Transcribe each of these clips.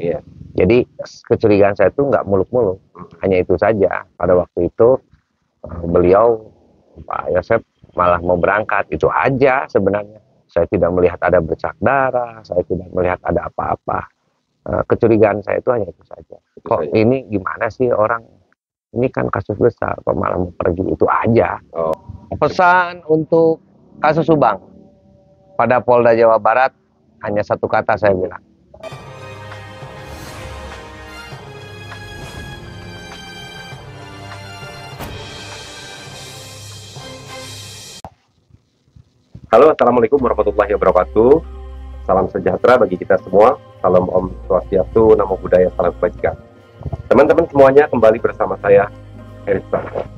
Iya. Jadi kecurigaan saya itu nggak muluk-muluk, hanya itu saja. Pada waktu itu beliau Pak Yosep malah mau berangkat, itu aja sebenarnya. Saya tidak melihat ada bercak darah, saya tidak melihat ada apa-apa. Kecurigaan saya itu hanya itu saja. Itu Kok saja. ini gimana sih orang, ini kan kasus besar, kok malah mau pergi, itu aja. Oh, Pesan untuk kasus Subang pada Polda Jawa Barat hanya satu kata saya bilang. halo, assalamualaikum warahmatullahi wabarakatuh. Salam sejahtera bagi kita semua. Salam Om Swastiastu, Namo Buddhaya, Salam Kebajikan. Teman-teman semuanya, kembali bersama saya, Heri Susanto.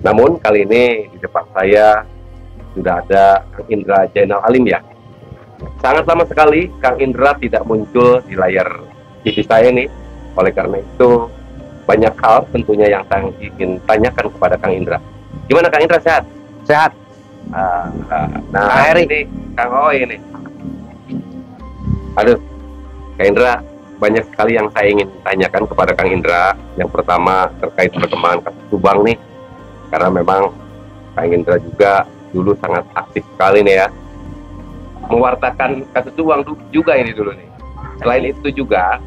Namun kali ini di depan saya sudah ada Kang Indra Jainal Alim ya. Sangat lama sekali Kang Indra tidak muncul di layar TV saya nih. Oleh karena itu banyak hal tentunya yang saya ingin tanyakan kepada Kang Indra. Gimana Kang Indra, sehat? Sehat. Nah, Kang Heri. ini Kang Oi ini. Aduh, Kang Indra, banyak sekali yang saya ingin tanyakan kepada Kang Indra. Yang pertama terkait perkembangan kasus Subang nih, karena memang Kang Indra juga dulu sangat aktif sekali nih ya, mewartakan kasus Subang juga ini dulu nih. Selain itu juga,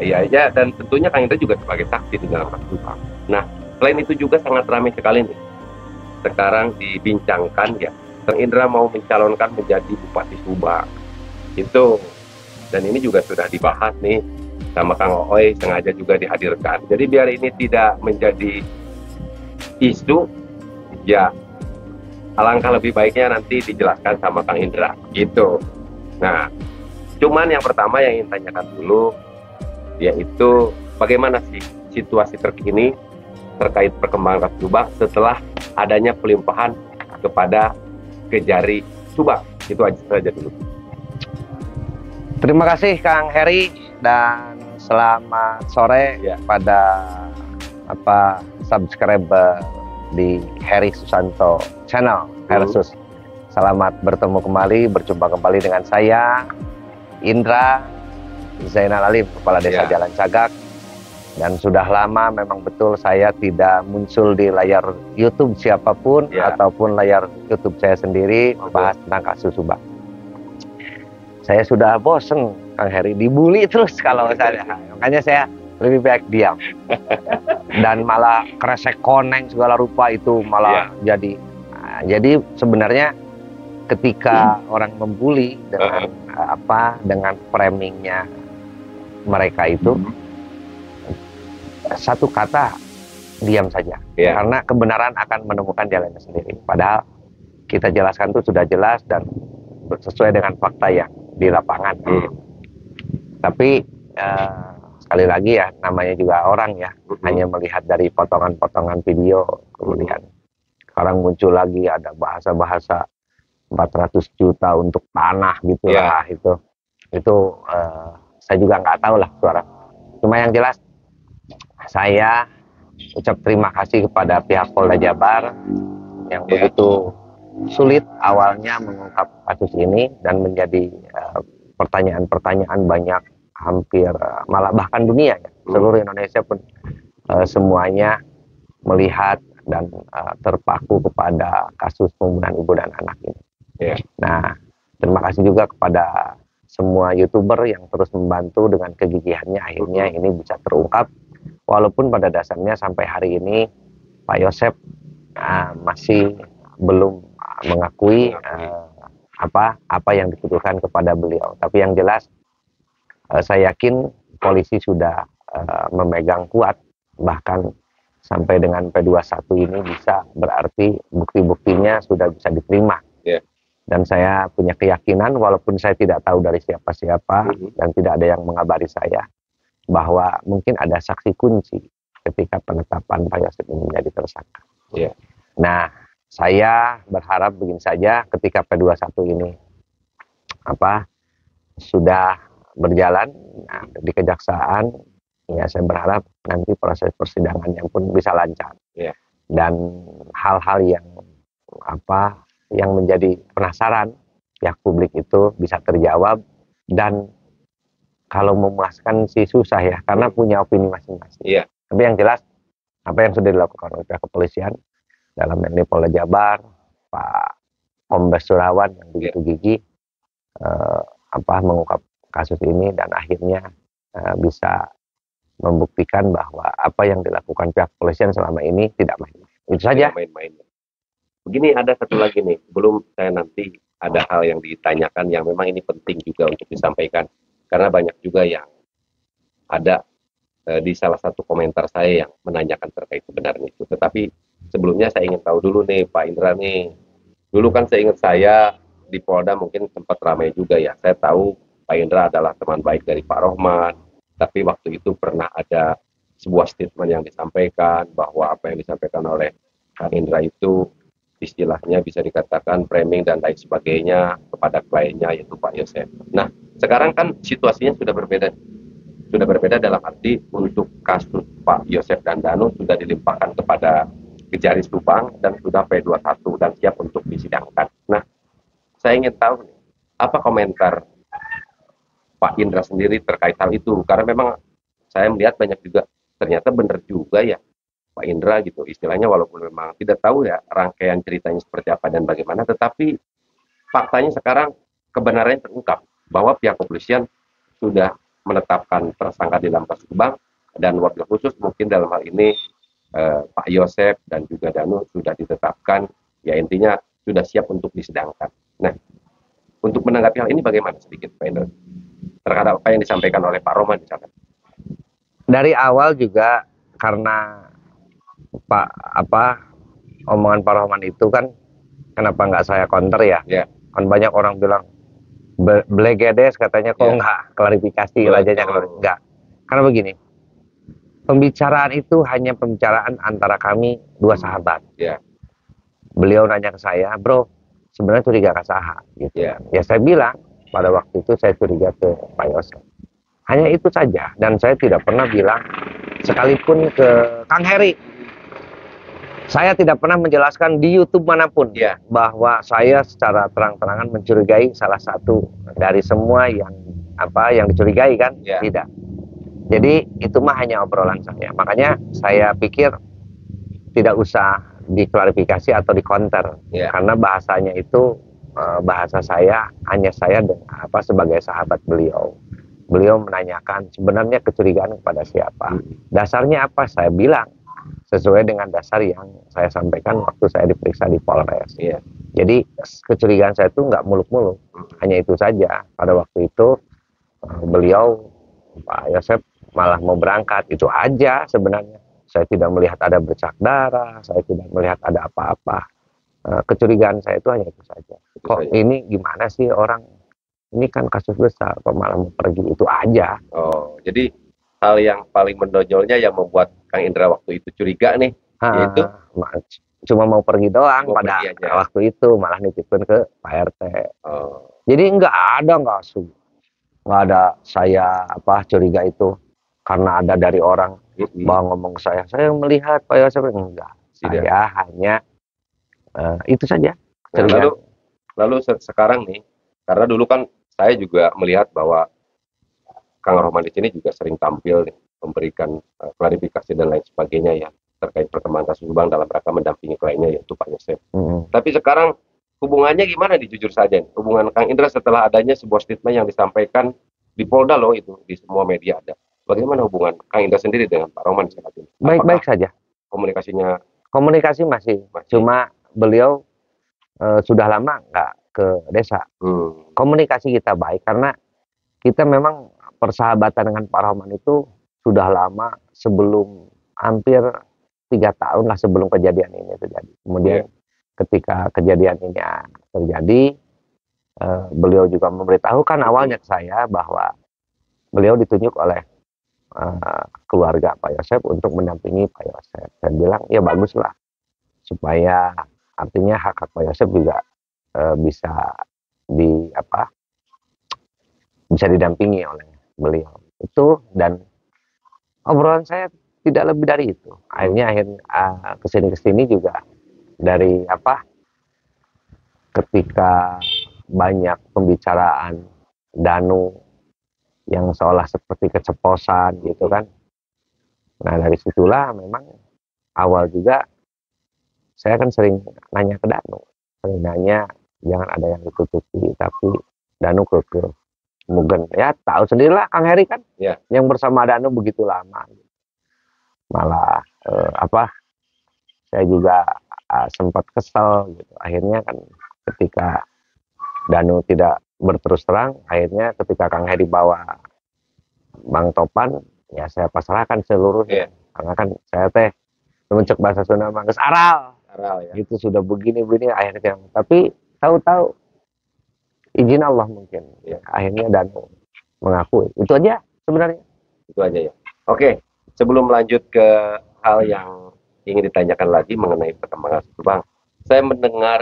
ya, dan tentunya Kang Indra juga sebagai saksi di dalam kasus Subang. Nah, selain itu juga sangat ramai sekali nih. Sekarang dibincangkan ya, Kang Indra mau mencalonkan menjadi Bupati Subang. Itu, dan ini juga sudah dibahas nih sama Kang Oi, sengaja juga dihadirkan. Jadi biar ini tidak menjadi isu, ya alangkah lebih baiknya nanti dijelaskan sama Kang Indra gitu. Nah, cuman yang pertama yang ingin tanyakan dulu, yaitu bagaimana sih situasi terkini terkait perkembangan kasus Subang setelah adanya pelimpahan kepada Kejari Subang. Itu aja saja dulu. Terima kasih Kang Heri dan selamat sore Ya. pada subscriber di Heri Susanto channel Hersus. Selamat bertemu kembali, berjumpa kembali dengan saya Indra Zainal Alim, Kepala Desa Jalan Cagak. Dan sudah lama memang betul saya tidak muncul di layar YouTube siapapun ataupun layar YouTube saya sendiri membahas tentang kasus Subang. Saya sudah bosen Kang Heri, dibully terus kalau saya, makanya saya lebih baik diam. Dan malah kresek koneng segala rupa itu malah jadi sebenarnya ketika orang membuli dengan dengan framingnya mereka itu, satu kata, diam saja. Karena kebenaran akan menemukan jalannya sendiri. Padahal kita jelaskan itu sudah jelas dan sesuai dengan fakta yang di lapangan. Tapi sekali lagi ya, namanya juga orang ya, hanya melihat dari potongan-potongan video, kemudian sekarang muncul lagi ada bahasa-bahasa 400 juta untuk tanah gitu lah, itu saya juga nggak tahu lah suara. Cuma yang jelas saya ucap terima kasih kepada pihak Polda Jabar yang begitu sulit awalnya mengungkap kasus ini dan menjadi pertanyaan-pertanyaan banyak, hampir malah bahkan dunia ya, seluruh Indonesia pun semuanya melihat dan terpaku kepada kasus pembunuhan ibu dan anak ini. Nah, terima kasih juga kepada semua YouTuber yang terus membantu dengan kegigihannya, akhirnya ini bisa terungkap. Walaupun pada dasarnya sampai hari ini Pak Yosep masih belum mengakui apa yang dituduhkan kepada beliau. Tapi yang jelas saya yakin polisi sudah memegang kuat, bahkan sampai dengan P21 ini bisa berarti bukti-buktinya sudah bisa diterima. Dan saya punya keyakinan walaupun saya tidak tahu dari siapa-siapa dan tidak ada yang mengabari saya, bahwa mungkin ada saksi kunci ketika penetapan Pak Yosep ini menjadi tersangka. Nah, saya berharap begini saja, ketika P21 ini sudah berjalan di kejaksaan, ya saya berharap nanti proses persidangannya pun bisa lancar. Dan hal-hal yang menjadi penasaran pihak publik itu bisa terjawab dan kalau memuaskan sih susah ya, karena punya opini masing-masing. Iya. Tapi yang jelas apa yang sudah dilakukan oleh pihak kepolisian dalam ini Polda Jabar, Pak Kombes Surawan yang begitu gigih mengungkap kasus ini dan akhirnya bisa membuktikan bahwa apa yang dilakukan pihak kepolisian selama ini tidak main-main. Itu saja. Tidak main-main. Begini, ada satu lagi nih, belum saya nanti ada hal yang ditanyakan yang memang ini penting juga untuk disampaikan, karena banyak juga yang ada di salah satu komentar saya yang menanyakan terkait kebenaran itu. Tetapi sebelumnya saya ingin tahu dulu nih Pak Indra nih, dulu kan seingat saya di Polda mungkin sempat ramai juga ya, saya tahu Pak Indra adalah teman baik dari Pak Rohman, tapi waktu itu pernah ada sebuah statement yang disampaikan bahwa apa yang disampaikan oleh Kang Indra itu istilahnya bisa dikatakan framing dan lain sebagainya kepada kliennya yaitu Pak Yosef. Nah, sekarang kan situasinya sudah berbeda. Sudah berbeda dalam arti untuk kasus Pak Yosef dan Danu sudah dilimpahkan kepada Kejari Subang dan sudah P21 dan siap untuk disidangkan. Nah, saya ingin tahu apa komentar Pak Indra sendiri terkait hal itu, karena memang saya melihat banyak juga ternyata benar juga ya Pak Indra gitu, istilahnya walaupun memang tidak tahu ya rangkaian ceritanya seperti apa dan bagaimana, tetapi faktanya sekarang kebenarannya terungkap bahwa pihak kepolisian sudah menetapkan tersangka di dalam kasus Subang dan wabil khusus mungkin dalam hal ini Pak Yosef dan juga Danu sudah ditetapkan, ya intinya sudah siap untuk disidangkan. Nah, untuk menanggapi hal ini bagaimana sedikit Pak Indra terhadap apa yang disampaikan oleh Pak Roman misalkan? Dari awal juga karena omongan Pak Rohman itu kan kenapa nggak saya counter ya? Yeah. Kan banyak orang bilang blegedes katanya kok nggak klarifikasi rajanya nggak. Karena begini, pembicaraan itu hanya pembicaraan antara kami dua sahabat. Yeah. Beliau nanya ke saya, bro, sebenarnya curiga ke saha gitu. Yeah. Ya saya bilang pada waktu itu saya curiga ke Pak Yosef. Hanya itu saja, dan saya tidak pernah bilang sekalipun ke Kang Heri. Saya tidak pernah menjelaskan di YouTube manapun bahwa saya secara terang-terangan mencurigai salah satu dari semua yang dicurigai kan, tidak. Jadi itu mah hanya obrolan saya. Makanya saya pikir tidak usah diklarifikasi atau dikonter, karena bahasanya itu bahasa saya, hanya saya sebagai sahabat beliau. Beliau menanyakan sebenarnya kecurigaan kepada siapa, dasarnya apa, saya bilang sesuai dengan dasar yang saya sampaikan waktu saya diperiksa di Polres. Jadi kecurigaan saya itu nggak muluk-muluk, hanya itu saja. Pada waktu itu beliau Pak Yosef malah mau berangkat, itu aja sebenarnya. Saya tidak melihat ada bercak darah, saya tidak melihat ada apa-apa. Kecurigaan saya itu hanya itu saja. Kok ini gimana sih orang, ini kan kasus besar, kok malah mau pergi, itu aja. Oh, jadi hal yang paling menonjolnya yang membuat Kang Indra waktu itu curiga nih, yaitu cuma mau pergi doang pada waktu itu, malah nitipin ke Pak RT. Jadi nggak ada saya curiga itu karena ada dari orang bahwa ngomong saya melihat Pak Yosef, enggak. Saya hanya itu saja. Nah, lalu sekarang nih, karena dulu kan saya juga melihat bahwa Kang Rohman di sini juga sering tampil nih, memberikan klarifikasi dan lain sebagainya ya terkait perkembangan kasus Subang dalam rangka mendampingi kliennya yaitu Pak Yosef. Tapi sekarang hubungannya gimana nih, jujur saja nih, hubungan Kang Indra setelah adanya sebuah statement yang disampaikan di Polda loh, itu di semua media ada. Bagaimana hubungan Kang Indra sendiri dengan Pak Rohman saat ini? Baik-baik saja. Komunikasi masih. Cuma beliau sudah lama nggak ke desa. Komunikasi kita baik karena kita memang persahabatan dengan Pak Rohman itu sudah lama, sebelum hampir 3 tahun lah sebelum kejadian ini terjadi. Kemudian ketika kejadian ini terjadi, beliau juga memberitahukan awalnya ke saya bahwa beliau ditunjuk oleh keluarga Pak Yosef untuk mendampingi Pak Yosef. Saya bilang ya baguslah, supaya artinya hak Pak Yosef juga bisa didampingi oleh beliau itu, dan obrolan saya tidak lebih dari itu. Akhirnya kesini juga dari ketika banyak pembicaraan Danu yang seolah seperti keceplosan gitu kan. Nah dari situlah memang awal juga saya kan sering nanya ke Danu, sering nanya jangan ada yang ditutupi, tapi Danu ke Mugen ya tahu sendirilah Kang Heri kan, ya, yang bersama Danu begitu lama, malah saya juga sempat kesel gitu. Akhirnya kan ketika Danu tidak berterus terang, akhirnya ketika Kang Heri bawa Bang Topan, ya saya pasrahkan seluruhnya. Karena kan saya mencek bahasa Sunda mangges aral ya. Itu sudah begini akhirnya. Tapi tahu-tahu izin Allah mungkin. Ya, akhirnya Danu mengakui. Itu aja sebenarnya. Itu aja ya. Oke, sebelum lanjut ke hal yang ingin ditanyakan lagi mengenai perkembangan Subang, saya mendengar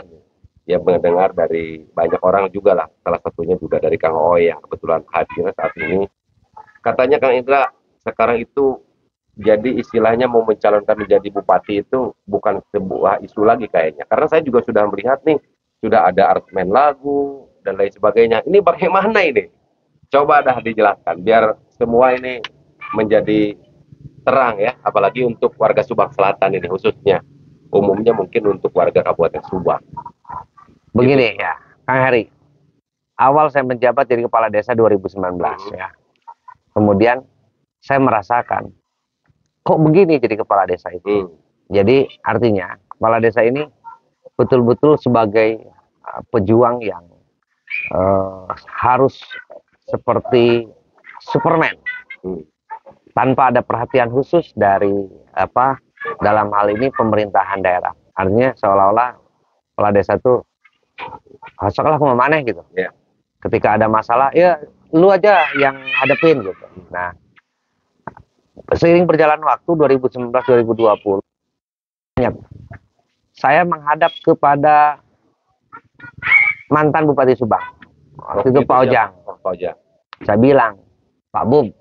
dari banyak orang juga lah, salah satunya juga dari Kang Oy yang kebetulan hadir saat ini. Katanya Kang Indra sekarang itu jadi istilahnya mau mencalonkan menjadi bupati itu bukan sebuah isu lagi kayaknya. Karena saya juga sudah melihat nih, sudah ada aransemen lagu dan lain sebagainya. Ini bagaimana ini? Coba dah dijelaskan biar semua ini menjadi terang ya, apalagi untuk warga Subang Selatan ini khususnya. Umumnya mungkin untuk warga Kabupaten Subang. Begini ya, Kang Heri. Awal saya menjabat jadi kepala desa 2019 ya. Kemudian saya merasakan kok begini jadi kepala desa itu. Jadi artinya kepala desa ini betul-betul sebagai pejuang yang harus seperti Superman. Tanpa ada perhatian khusus dari dalam hal ini pemerintahan daerah. Artinya seolah-olah kepala desa itu sekolah aku mana gitu. Yeah. Ketika ada masalah, ya lu aja yang hadapin gitu. Nah, seiring berjalan waktu 2019-2020, saya menghadap kepada mantan Bupati Subang. Waktu itu Pak Ojang. Saya bilang, Pak Bub,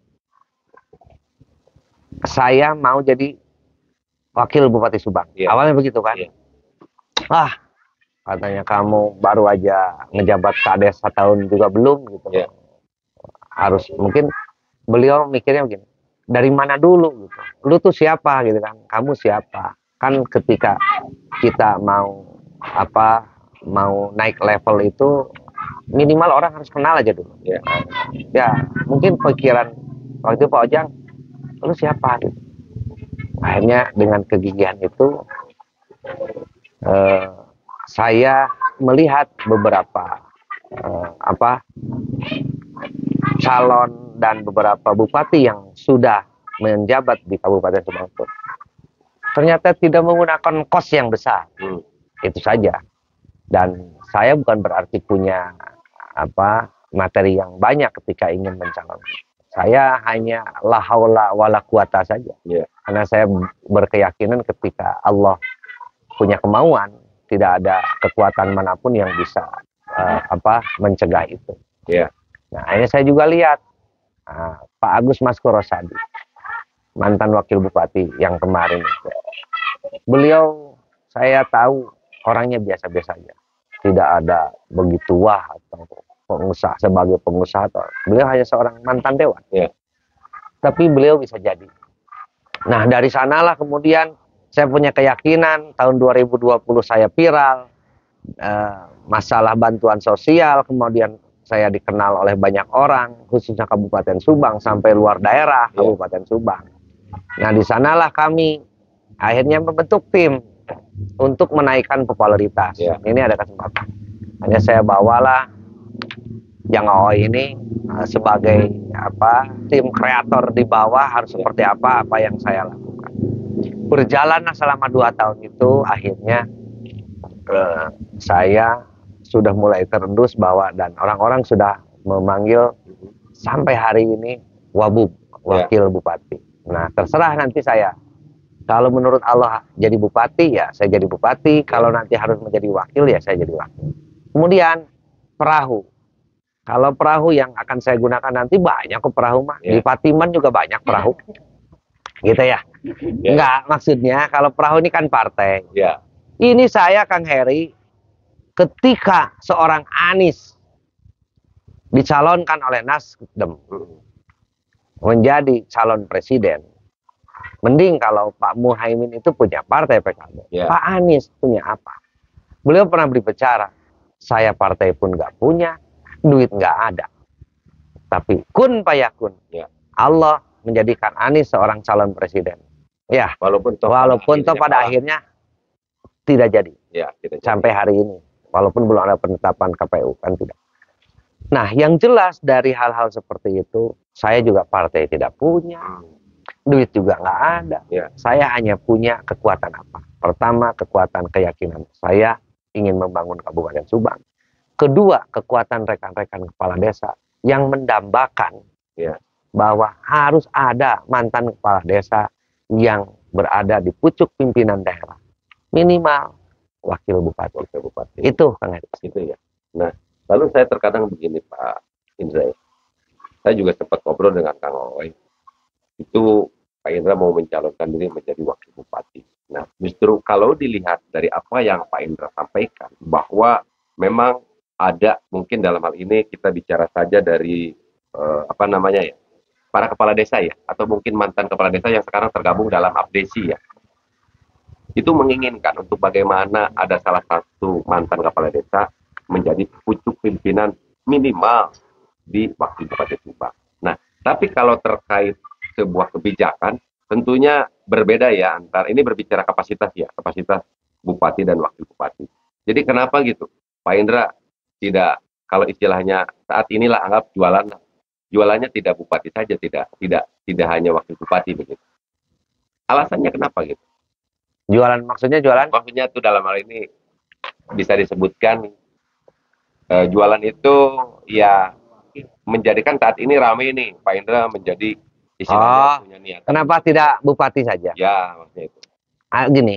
saya mau jadi wakil Bupati Subang. Yeah. Awalnya begitu kan. Yeah. Katanya kamu baru aja ngejabat kades setahun juga belum gitu. Yeah. Harus mungkin beliau mikirnya begini, dari mana dulu gitu. Lu tuh siapa gitu kan? Kamu siapa? Kan ketika kita mau naik level itu minimal orang harus kenal aja dulu. Yeah. Ya, mungkin pikiran waktu itu Pak Ojang, lu siapa gitu. Akhirnya dengan kegigihan itu saya melihat beberapa calon dan beberapa bupati yang sudah menjabat di Kabupaten Subang itu ternyata tidak menggunakan kos yang besar. Itu saja. Dan saya bukan berarti punya materi yang banyak ketika ingin mencalonkan. Saya hanya la haula wala quwata saja. Yeah. Karena saya berkeyakinan ketika Allah punya kemauan, tidak ada kekuatan manapun yang bisa mencegah itu. Yeah. Nah, akhirnya saya juga lihat Pak Agus Maskoro Sadi, mantan wakil bupati yang kemarin itu. Beliau saya tahu orangnya biasa-biasa saja, tidak ada begitu wah atau pengusaha sebagai pengusaha. Beliau hanya seorang mantan dewan. Yeah. Tapi beliau bisa jadi. Nah, dari sanalah kemudian saya punya keyakinan tahun 2020 saya viral, masalah bantuan sosial, kemudian saya dikenal oleh banyak orang, khususnya Kabupaten Subang sampai luar daerah Kabupaten Subang. Nah, di sanalah kami akhirnya membentuk tim untuk menaikkan popularitas. Yeah. Ini ada kesempatan. Hanya saya bawalah Yang Oy ini sebagai tim kreator di bawah harus seperti apa yang saya lakukan. Berjalanlah selama 2 tahun itu, akhirnya saya sudah mulai terendus bahwa dan orang-orang sudah memanggil sampai hari ini Wabub, wakil bupati. Nah, terserah nanti saya. Kalau menurut Allah jadi bupati, ya saya jadi bupati. Kalau nanti harus menjadi wakil, ya saya jadi wakil. Kemudian perahu. Kalau perahu yang akan saya gunakan nanti banyak kok perahu mah. Di Patiman juga banyak perahu. Gitu ya. Enggak, maksudnya kalau perahu ini kan partai. Ini saya Kang Heri, ketika seorang Anies dicalonkan oleh Nasdem, menjadi calon presiden, mending kalau Pak Muhaimin itu punya partai PKB, Pak Anies punya apa? Beliau pernah berbicara, saya partai pun nggak punya, duit nggak ada, tapi kun payakun, Allah menjadikan Anies seorang calon presiden. Ya, walaupun toh pada akhirnya tidak jadi, sampai hari ini, walaupun belum ada penetapan KPU kan tidak. Nah, yang jelas dari hal-hal seperti itu, saya juga partai tidak punya, duit juga nggak ada. Saya hanya punya kekuatan apa? Pertama, kekuatan keyakinan saya ingin membangun Kabupaten Subang. Kedua, kekuatan rekan-rekan kepala desa yang mendambakan bahwa harus ada mantan kepala desa yang berada di pucuk pimpinan daerah. Minimal wakil bupati. Itu Kang Haris. Itu ya. Nah, lalu saya terkadang begini Pak Indra, saya juga sempat ngobrol dengan Kang Ooi. Itu Pak Indra mau mencalonkan diri menjadi wakil bupati. Nah, justru kalau dilihat dari apa yang Pak Indra sampaikan, bahwa memang ada mungkin dalam hal ini kita bicara saja dari para kepala desa ya, atau mungkin mantan kepala desa yang sekarang tergabung dalam abdesi ya, itu menginginkan untuk bagaimana ada salah satu mantan kepala desa menjadi pucuk pimpinan minimal di wakil bupati Subang. Nah, tapi kalau terkait sebuah kebijakan, tentunya berbeda ya, antar ini berbicara kapasitas ya, kapasitas bupati dan wakil bupati. Jadi kenapa gitu, Pak Indra tidak, kalau istilahnya saat inilah anggap jualannya tidak bupati saja, tidak hanya wakil bupati begitu. Alasannya kenapa gitu? Jualan maksudnya jualan? Maksudnya itu dalam hal ini bisa disebutkan jualan itu ya menjadikan saat ini ramai nih Pak Indra menjadi istilahnya punya niat. Kenapa tidak bupati saja? Ya, maksudnya itu. Gini,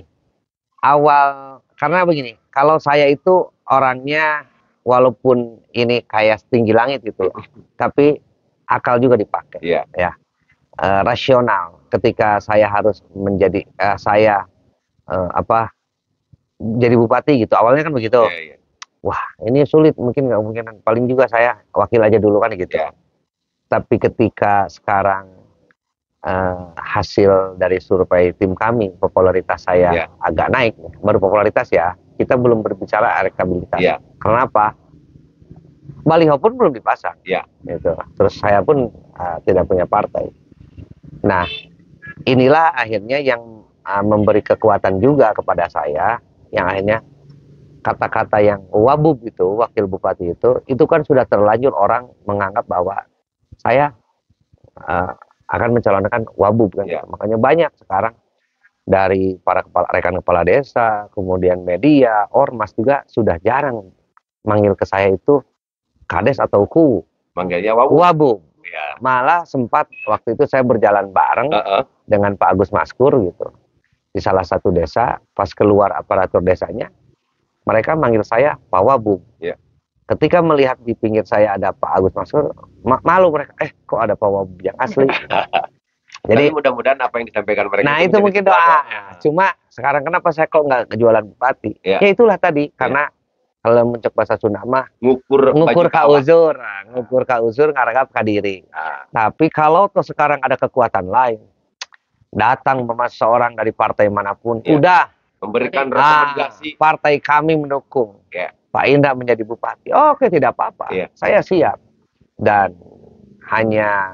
awal karena begini, kalau saya itu orangnya walaupun ini kayak setinggi langit gitu, tapi akal juga dipakai. Ya, rasional. Ketika saya harus menjadi jadi bupati gitu, awalnya kan begitu. Wah, ini sulit, mungkin nggak mungkin, paling juga saya wakil aja dulu kan gitu. Tapi ketika sekarang hasil dari survei tim kami, popularitas saya agak naik, baru popularitas ya, kita belum berbicara elektabilitas. Kenapa? Baliho pun belum dipasang. Gitu. Terus saya pun tidak punya partai. Nah, inilah akhirnya yang memberi kekuatan juga kepada saya, yang akhirnya kata-kata yang wabub itu, wakil bupati itu kan sudah terlanjur orang menganggap bahwa saya akan mencalonkan wabub kan. Makanya banyak sekarang dari para rekan kepala desa, kemudian media, ormas juga sudah jarang manggil ke saya itu kades atau ku, manggilnya wabub. Malah sempat waktu itu saya berjalan bareng dengan Pak Agus Maskur gitu di salah satu desa, pas keluar aparatur desanya mereka manggil saya Pak Wabub. Ketika melihat di pinggir saya ada Pak Agus Maskur, malu mereka, kok ada Pak Wabub yang asli. Jadi mudah-mudahan apa yang disampaikan mereka. Nah itu mungkin doa. Cuma sekarang kenapa saya kok nggak kejualan bupati? Ya itulah tadi, karena kalau mencek bahasa Sunda mah ngukur ka uzur ngaragap ka diri. Tapi kalau tuh sekarang ada kekuatan lain, datang seorang dari partai manapun, udah memberikan rekomendasi, partai kami mendukung Pak Indra menjadi bupati. Oke, tidak apa-apa. Saya siap. Dan hanya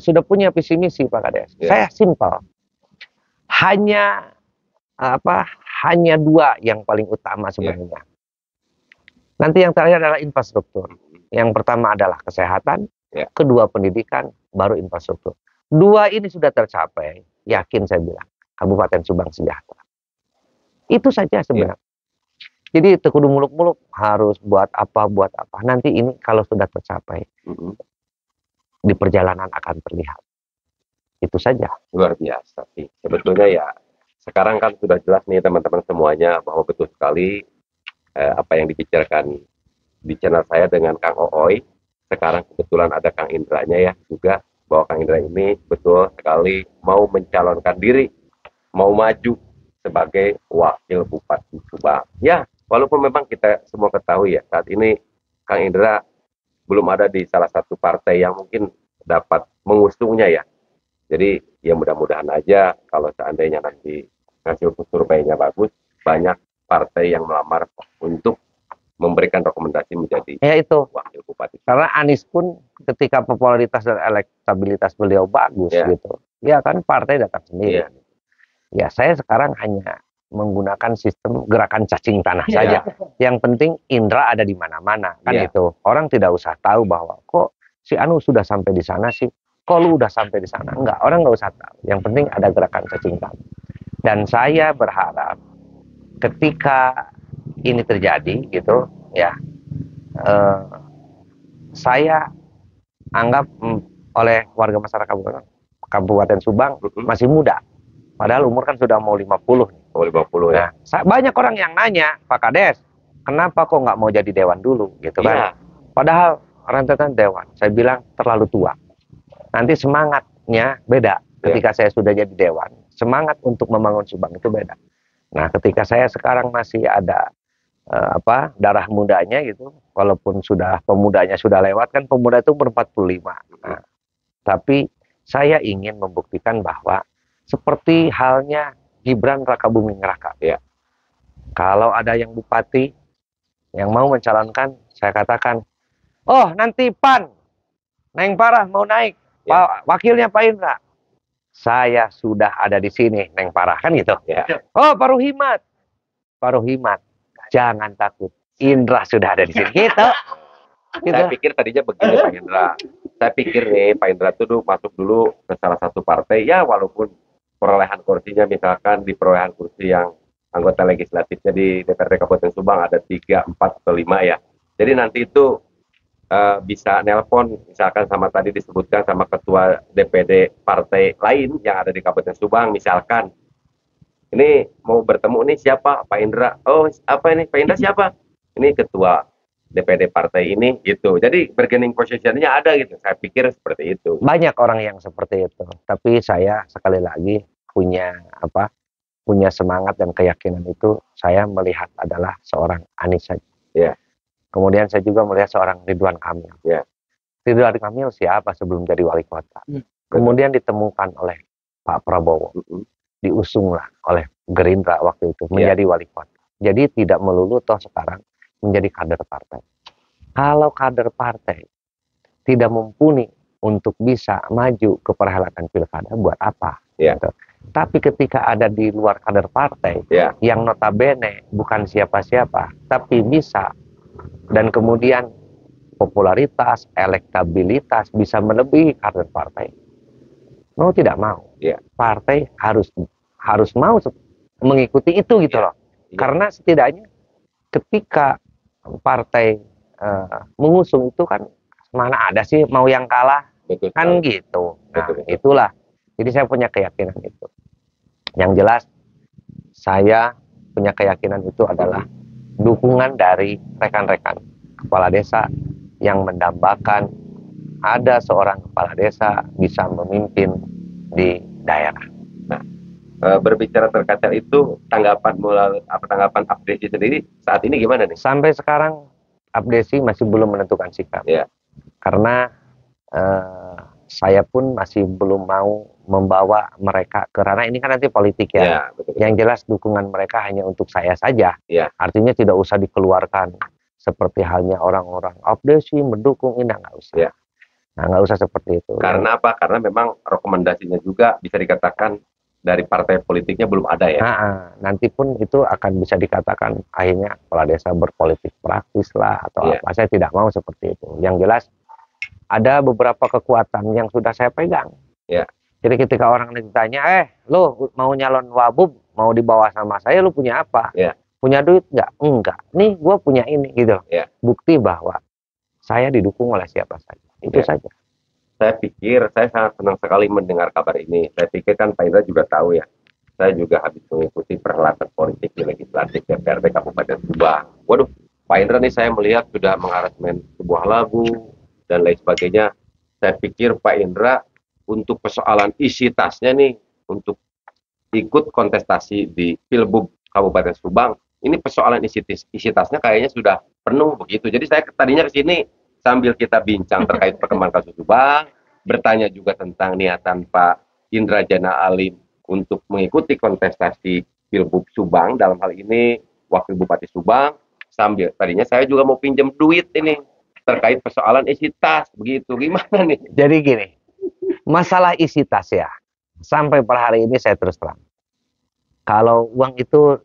sudah punya visi misi Pak Kades. Saya simpel. Hanya hanya dua yang paling utama sebenarnya. Nanti yang terakhir adalah infrastruktur. Yang pertama adalah kesehatan, kedua pendidikan, baru infrastruktur. Dua ini sudah tercapai, yakin saya bilang, Kabupaten Subang sejahtera. Itu saja sebenarnya. Jadi tekudu muluk-muluk harus buat apa. Nanti ini kalau sudah tercapai, di perjalanan akan terlihat. Itu saja. Luar biasa sih. Sebetulnya ya, sekarang kan sudah jelas nih teman-teman semuanya bahwa betul sekali apa yang dibicarakan di channel saya dengan Kang Ooi. Sekarang kebetulan ada Kang Indranya ya juga, bahwa Kang Indra ini betul sekali mau mencalonkan diri, mau maju sebagai wakil bupati Subang. Ya, walaupun memang kita semua ketahui ya, saat ini Kang Indra belum ada di salah satu partai yang mungkin dapat mengusungnya ya. Jadi ya mudah-mudahan aja kalau seandainya nanti hasil surveinya bagus, banyak partai yang melamar untuk memberikan rekomendasi menjadi Ya itu. wakil bupati. Karena Anies pun ketika popularitas dan elektabilitas beliau bagus gitu, ya kan partai datang sendiri. Ya saya sekarang hanya menggunakan sistem gerakan cacing tanah saja. Yang penting indra ada di mana-mana kan itu. Orang tidak usah tahu bahwa kok si Anu sudah sampai di sana sih, kok lu udah sampai di sana. Enggak, orang nggak usah tahu. Yang penting ada gerakan cacing tanah. Dan saya berharap ketika ini terjadi gitu ya, saya anggap oleh warga masyarakat Kabupaten Subang masih muda. Padahal umur kan sudah mau 50 nih. Oh, 50 ya. Nah, banyak orang yang nanya, Pak Kades, kenapa kok nggak mau jadi dewan dulu gitu kan? Padahal rentetan dewan, saya bilang terlalu tua. Nanti semangatnya beda. Ketika saya sudah jadi dewan, semangat untuk membangun Subang itu beda. Nah, ketika saya sekarang masih ada darah mudanya gitu, walaupun sudah pemudanya sudah lewat kan, pemuda itu umur 45. Nah, tapi saya ingin membuktikan bahwa seperti halnya Gibran Rakabuming Raka ya. Kalau ada yang bupati yang mau mencalonkan, saya katakan, oh nanti PAN, Neng Parah mau naik, wakilnya Pak Indra. Saya sudah ada di sini, Neng Parah kan gitu. Oh Pak Ruhimat, jangan takut, Indra sudah ada di sini. Gitu. Saya pikir tadinya begini Pak Indra. Saya pikir nih Pak Indra tuh masuk dulu ke salah satu partai ya, walaupun perolehan kursinya misalkan di perolehan kursi yang anggota legislatifnya di DPRD Kabupaten Subang ada 3, 4, atau 5 ya. Jadi nanti itu bisa nelpon misalkan sama tadi disebutkan sama ketua DPD partai lain yang ada di Kabupaten Subang, misalkan ini mau bertemu nih siapa, Pak Indra. Oh apa ini Pak Indra siapa? Ini ketua DPD partai ini gitu. Jadi bargaining positionnya ada gitu. Saya pikir seperti itu. Banyak orang yang seperti itu. Tapi saya sekali lagi punya semangat dan keyakinan itu, saya melihat adalah seorang Anies saja. Kemudian saya juga melihat seorang Ridwan Kamil. Ridwan Kamil siapa sebelum jadi wali kota? Kemudian ditemukan oleh Pak Prabowo. Diusunglah oleh Gerindra waktu itu menjadi wali kota. Jadi tidak melulu toh sekarang menjadi kader partai. Kalau kader partai tidak mumpuni untuk bisa maju ke perhelatan pilkada, buat apa? Gitu. Tapi ketika ada di luar kader partai yang notabene bukan siapa-siapa, tapi bisa dan kemudian popularitas, elektabilitas bisa melebihi kader partai, mau tidak mau, partai harus mau mengikuti itu gitu loh. Karena setidaknya ketika partai mengusung itu kan, mana ada sih mau yang kalah, kan gitu. Nah itulah. Jadi saya punya keyakinan itu. Yang jelas saya punya keyakinan itu adalah dukungan dari rekan-rekan kepala desa yang mendambakan ada seorang kepala desa bisa memimpin di daerah. Nah, berbicara terkait itu, tanggapan Abdesi sendiri saat ini gimana nih? Sampai sekarang Abdesi masih belum menentukan sikap. Karena saya pun masih belum mau membawa mereka ke ranah ini, kan nanti politik betul. Yang jelas dukungan mereka hanya untuk saya saja. Artinya tidak usah dikeluarkan seperti halnya orang-orang Abdesi mendukung ini, nggak usah. Nah, nggak usah seperti itu. Karena apa? Karena memang rekomendasinya juga bisa dikatakan dari partai politiknya belum ada ya. Nanti pun itu akan bisa dikatakan akhirnya kepala desa berpolitik praktis lah atau apa. Saya tidak mau seperti itu. Yang jelas ada beberapa kekuatan yang sudah saya pegang. Jadi ketika orang ditanya, lo mau nyalon wabub, mau dibawa sama saya, lo punya apa? Punya duit nggak? Enggak. Nih gue punya ini gitu. Bukti bahwa saya didukung oleh siapa saja. Itu saja. Saya pikir, saya sangat senang sekali mendengar kabar ini. Saya pikir kan Pak Indra juga tahu ya. Saya juga habis mengikuti perhelatan politik di legislatif DPRD Kabupaten Subang. Waduh, Pak Indra nih saya melihat sudah mengaransemen sebuah lagu dan lain sebagainya. Saya pikir Pak Indra untuk persoalan isi tasnya nih, untuk ikut kontestasi di Pilbub Kabupaten Subang, ini persoalan isi tasnya kayaknya sudah penuh begitu. Jadi saya tadinya ke sini sambil kita bincang terkait perkembangan kasus Subang, bertanya juga tentang niatan Pak Indra Jana Alim untuk mengikuti kontestasi Pilgub Subang, dalam hal ini Wakil Bupati Subang, sambil tadinya saya juga mau pinjam duit ini terkait persoalan isi tas, begitu. Gimana nih? Jadi gini, masalah isi tas ya, sampai per hari ini saya terus terang. Kalau uang itu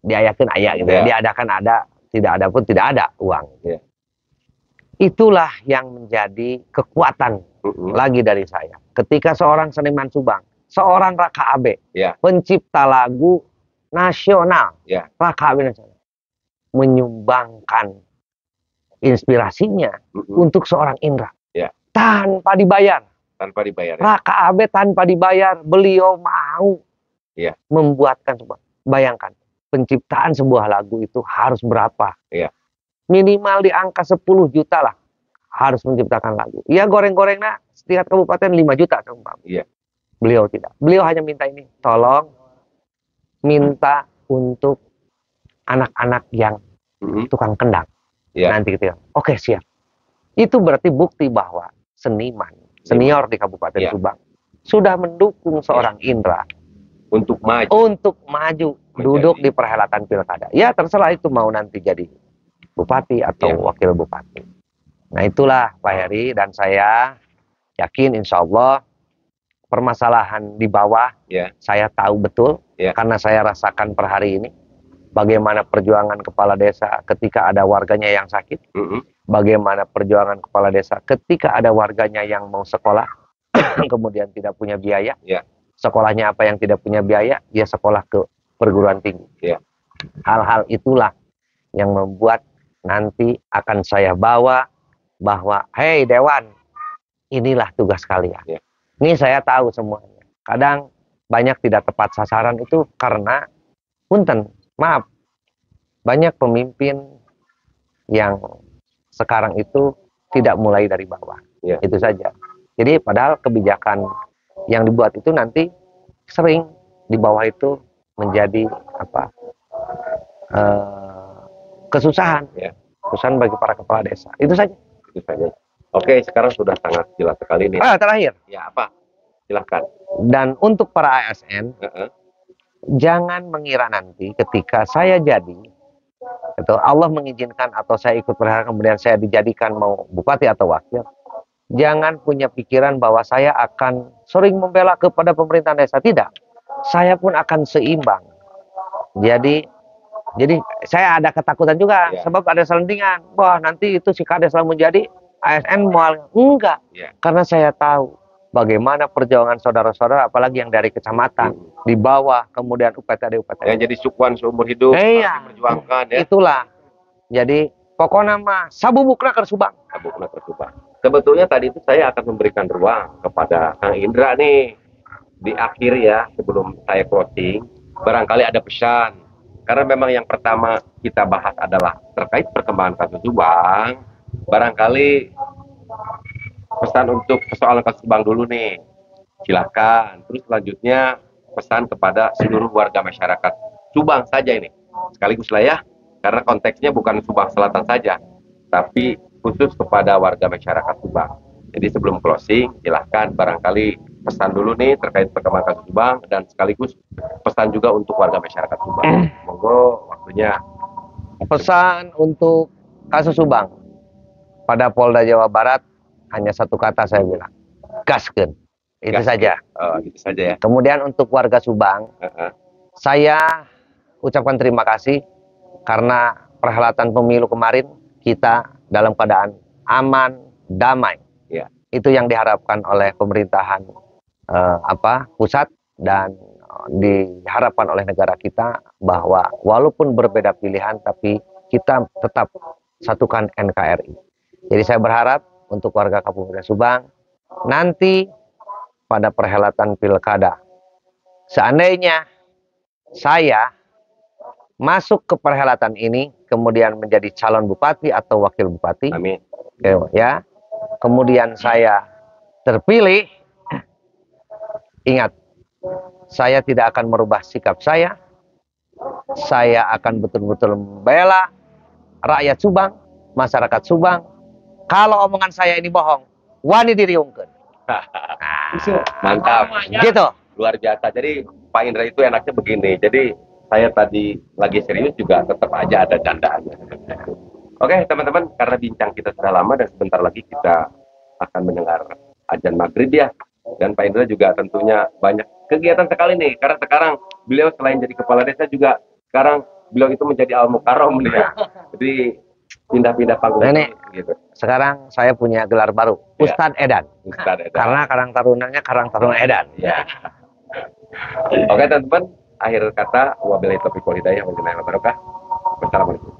diayakin ayah gitu, diadakan ada, tidak ada pun tidak ada uang. Itulah yang menjadi kekuatan lagi dari saya. Ketika seorang seniman Subang, seorang Raka Abe, pencipta lagu nasional, Raka Abe nasional, menyumbangkan inspirasinya untuk seorang Indra tanpa dibayar. Tanpa dibayar. Raka Abe tanpa dibayar, beliau mau membuatkan sebuah. Bayangkan, penciptaan sebuah lagu itu harus berapa? Minimal di angka 10 juta lah harus menciptakan lagu. Ya goreng-goreng nah setiap kabupaten 5 juta. Beliau tidak. Beliau hanya minta ini, tolong minta untuk anak-anak yang tukang kendang. Nanti gitu. Oke, siap. Itu berarti bukti bahwa seniman, senior di Kabupaten Subang sudah mendukung seorang Indra untuk maju duduk di perhelatan pilkada. Ya terserah itu mau nanti jadi bupati atau wakil bupati. Nah itulah Pak Heri, dan saya yakin insya Allah permasalahan di bawah saya tahu betul karena saya rasakan per hari ini bagaimana perjuangan kepala desa ketika ada warganya yang sakit, bagaimana perjuangan kepala desa ketika ada warganya yang mau sekolah kemudian tidak punya biaya, sekolahnya apa yang tidak punya biaya, ya sekolah ke perguruan tinggi. Hal-hal itulah yang membuat nanti akan saya bawa bahwa, hei Dewan, inilah tugas kalian. Ini saya tahu semuanya. Kadang banyak tidak tepat sasaran itu karena, punten, maaf, banyak pemimpin yang sekarang itu tidak mulai dari bawah. Itu saja. Jadi padahal kebijakan yang dibuat itu nanti sering di bawah itu menjadi apa? Kesusahan. Kesusahan bagi para kepala desa. Itu saja. Oke, sekarang sudah sangat jelas sekali nih. Terakhir. Ya, apa? Silahkan. Dan untuk para ASN, jangan mengira nanti ketika saya jadi, itu Allah mengizinkan atau saya ikut berharap kemudian saya dijadikan mau bupati atau wakil, jangan punya pikiran bahwa saya akan sering membela kepada pemerintahan desa. Tidak. Saya pun akan seimbang. Jadi saya ada ketakutan juga sebab ada selentingan. Wah, nanti itu si Kades lalu menjadi ASN mual. Enggak. Karena saya tahu bagaimana perjuangan saudara-saudara apalagi yang dari kecamatan di bawah kemudian UPTD. Yang jadi sukuan seumur hidup diperjuangkan ya. Itulah. Jadi pokoknya mah sabubukna ke Subang. Sabubukna ke Subang. Sebetulnya tadi itu saya akan memberikan ruang kepada Kang Indra nih di akhir ya, sebelum saya closing, barangkali ada pesan. Karena memang yang pertama kita bahas adalah terkait perkembangan kasus Subang. Barangkali pesan untuk persoalan kasus Subang dulu nih. Silakan. Terus selanjutnya pesan kepada seluruh warga masyarakat Subang saja ini. Sekaligus lah ya. Karena konteksnya bukan Subang Selatan saja, tapi khusus kepada warga masyarakat Subang. Jadi sebelum closing, silahkan barangkali pesan dulu nih terkait perkembangan kasus Subang dan sekaligus pesan juga untuk warga masyarakat Subang. Monggo waktunya. Pesan untuk kasus Subang pada Polda Jawa Barat hanya satu kata saya bilang, gaskeun. Itu saja. Itu saja ya. Kemudian untuk warga Subang, saya ucapkan terima kasih karena perhelatan pemilu kemarin kita dalam keadaan aman, damai. Itu yang diharapkan oleh pemerintahan pusat dan diharapkan oleh negara kita bahwa walaupun berbeda pilihan tapi kita tetap satukan NKRI. Jadi saya berharap untuk warga Kabupaten Subang nanti pada perhelatan pilkada, seandainya saya masuk ke perhelatan ini kemudian menjadi calon bupati atau wakil bupati, amin, ya, kemudian saya terpilih, ingat, saya tidak akan merubah sikap saya akan betul-betul membela rakyat Subang, masyarakat Subang, Kalau omongan saya ini bohong, wani diriungkeun. Mantap. Gitu. Luar biasa. Jadi Pak Indra itu enaknya begini. Jadi saya tadi lagi serius juga tetap aja ada candaannya. Oke teman-teman, karena bincang kita sudah lama dan sebentar lagi kita akan mendengar azan maghrib ya. Dan Pak Indra juga tentunya banyak kegiatan sekali nih. Karena sekarang beliau selain jadi kepala desa juga sekarang beliau itu menjadi al-mukarram nih ya. Jadi pindah-pindah panggung gitu. Sekarang saya punya gelar baru, Ustadz Edan. Ustadz Edan. Karena Karang Tarunanya Karang Taruna Edan. Ya. Oke teman-teman, akhir kata wabillahi taufiq wal hidayah wa billahi barokah. Wassalamualaikum.